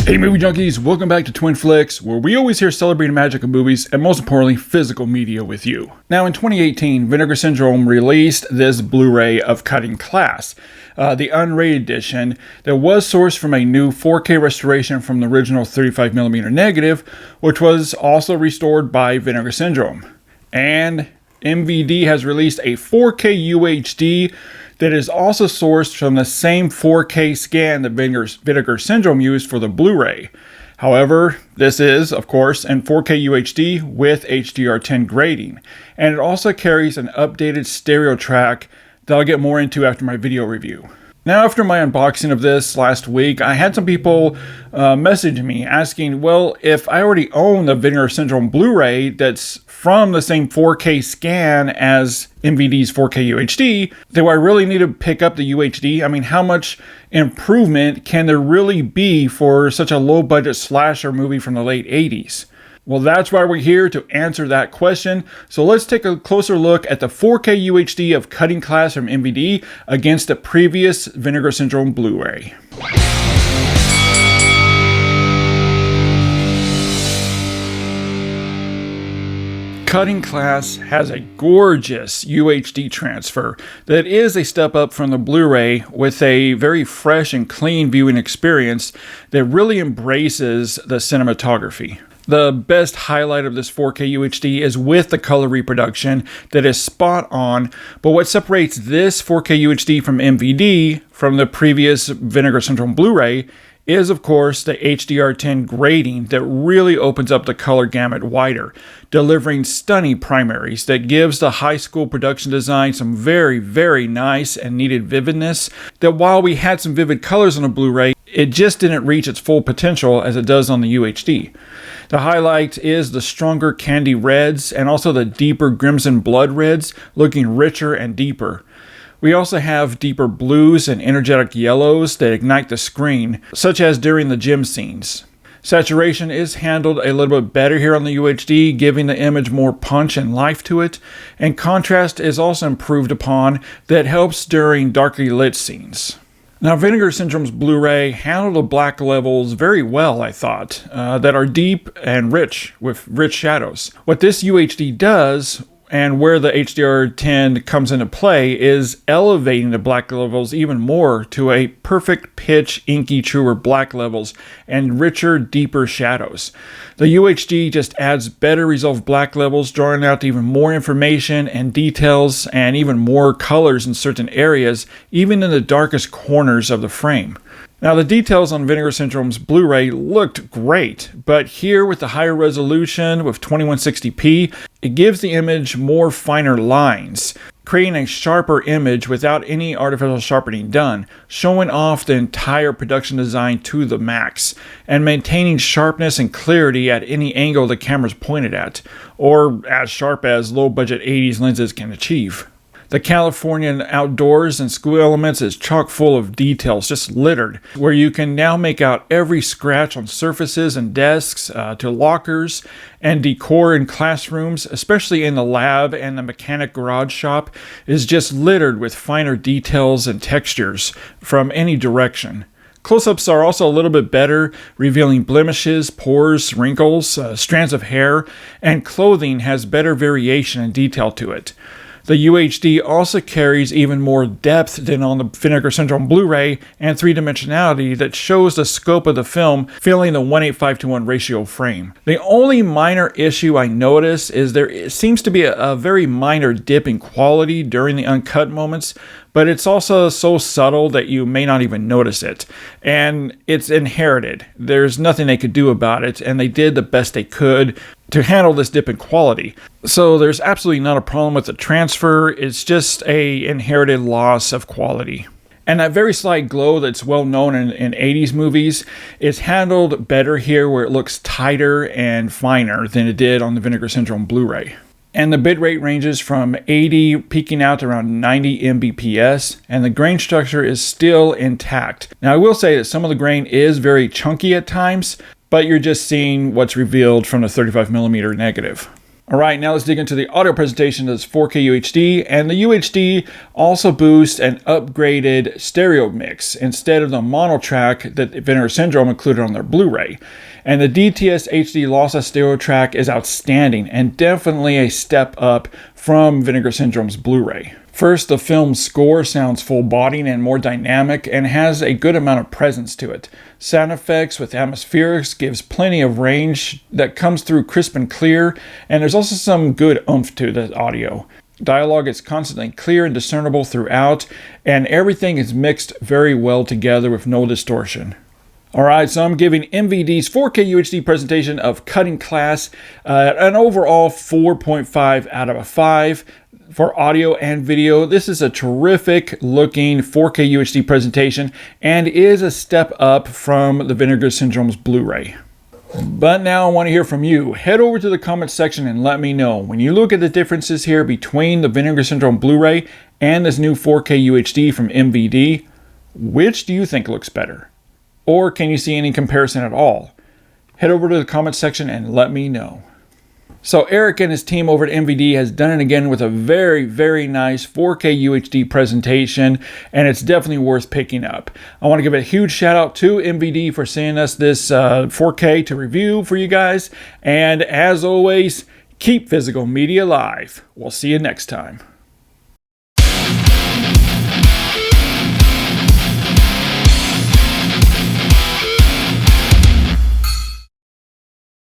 Hey movie junkies, welcome back to Twin Flicks, where we always here celebrate the magic of movies and most importantly, physical media with you. Now in 2018, Vinegar Syndrome released this Blu-ray of Cutting Class, the unrated edition that was sourced from a new 4K restoration from the original 35mm negative, which was also restored by Vinegar Syndrome. And MVD has released a 4K UHD that is also sourced from the same 4K scan that Vinegar Syndrome used for the Blu-ray. However, this is, of course, in 4K UHD with HDR10 grading, and it also carries an updated stereo track that I'll get more into after my video review. Now, after my unboxing of this last week, I had some people message me asking, well, if I already own the Vinegar Syndrome Blu-ray that's from the same 4K scan as MVD's 4K UHD, do I really need to pick up the UHD? I mean, how much improvement can there really be for such a low-budget slasher movie from the late 80s? Well, that's why we're here to answer that question. So let's take a closer look at the 4K UHD of Cutting Class from MVD against the previous Vinegar Syndrome Blu-ray. Cutting Class has a gorgeous UHD transfer that is a step up from the Blu-ray with a very fresh and clean viewing experience that really embraces the cinematography. The best highlight of this 4K UHD is with the color reproduction that is spot on, but what separates this 4K UHD from MVD from the previous Vinegar Syndrome Blu-ray is, of course, the HDR10 grading that really opens up the color gamut wider, delivering stunning primaries that gives the high school production design some very, very nice and needed vividness, that while we had some vivid colors on the Blu-ray, it just didn't reach its full potential as it does on the UHD. The highlight is the stronger candy reds and also the deeper crimson blood reds looking richer and deeper. We also have deeper blues and energetic yellows that ignite the screen, such as during the gym scenes. Saturation is handled a little bit better here on the UHD, giving the image more punch and life to it, and contrast is also improved upon that helps during darkly lit scenes. Now, Vinegar Syndrome's Blu-ray handled the black levels very well, I thought, that are deep and rich with rich shadows. What this UHD does, and where the HDR10 comes into play, is elevating the black levels even more to a perfect pitch, inky, truer black levels and richer, deeper shadows. The UHD just adds better resolved black levels, drawing out even more information and details and even more colors in certain areas, even in the darkest corners of the frame. Now, the details on Vinegar Syndrome's Blu-ray looked great, but here with the higher resolution with 2160p, it gives the image more finer lines, creating a sharper image without any artificial sharpening done, showing off the entire production design to the max, and maintaining sharpness and clarity at any angle the camera's pointed at, or as sharp as low-budget 80s lenses can achieve. The Californian outdoors and school elements is chock full of details, just littered, where you can now make out every scratch on surfaces and desks, to lockers and decor in classrooms, especially in the lab and the mechanic garage shop, is just littered with finer details and textures from any direction. Close-ups are also a little bit better, revealing blemishes, pores, wrinkles, strands of hair, and clothing has better variation and detail to it. The UHD also carries even more depth than on the Vinegar Syndrome Blu-ray and three-dimensionality that shows the scope of the film, filling the 1:8:5:1 ratio frame. The only minor issue I notice is there seems to be a very minor dip in quality during the uncut moments, but it's also so subtle that you may not even notice it. And it's inherited. There's nothing they could do about it, and they did the best they could to handle this dip in quality. So there's absolutely not a problem with the transfer. It's just a inherited loss of quality. And that very slight glow that's well known in 80s movies is handled better here, where it looks tighter and finer than it did on the Vinegar Syndrome Blu-ray. And the bitrate ranges from 80 peaking out to around 90 Mbps, and the grain structure is still intact. Now, I will say that some of the grain is very chunky at times, but you're just seeing what's revealed from the 35mm negative. All right, now let's dig into the audio presentation of this 4K UHD, and the UHD also boosts an upgraded stereo mix instead of the mono track that Vinegar Syndrome included on their Blu-ray. And the DTS HD lossless stereo track is outstanding and definitely a step up from Vinegar Syndrome's Blu-ray. First, the film's score sounds full-bodied and more dynamic and has a good amount of presence to it. Sound effects with atmospherics gives plenty of range that comes through crisp and clear, and there's also some good oomph to the audio. Dialogue is constantly clear and discernible throughout, and everything is mixed very well together with no distortion. Alright, so I'm giving MVD's 4K UHD presentation of Cutting Class an overall 4.5 out of a 5. For audio and video, this is a terrific looking 4K UHD presentation and is a step up from the Vinegar Syndrome's Blu-ray. But now I want to hear from you. Head over to the comments section and let me know. When you look at the differences here between the Vinegar Syndrome Blu-ray and this new 4K UHD from MVD, which do you think looks better? Or can you see any comparison at all? Head over to the comments section and let me know. So Eric and his team over at MVD has done it again with a very, very nice 4K UHD presentation, and it's definitely worth picking up. I want to give a huge shout out to MVD for sending us this 4K to review for you guys. And as always, keep physical media alive. We'll see you next time.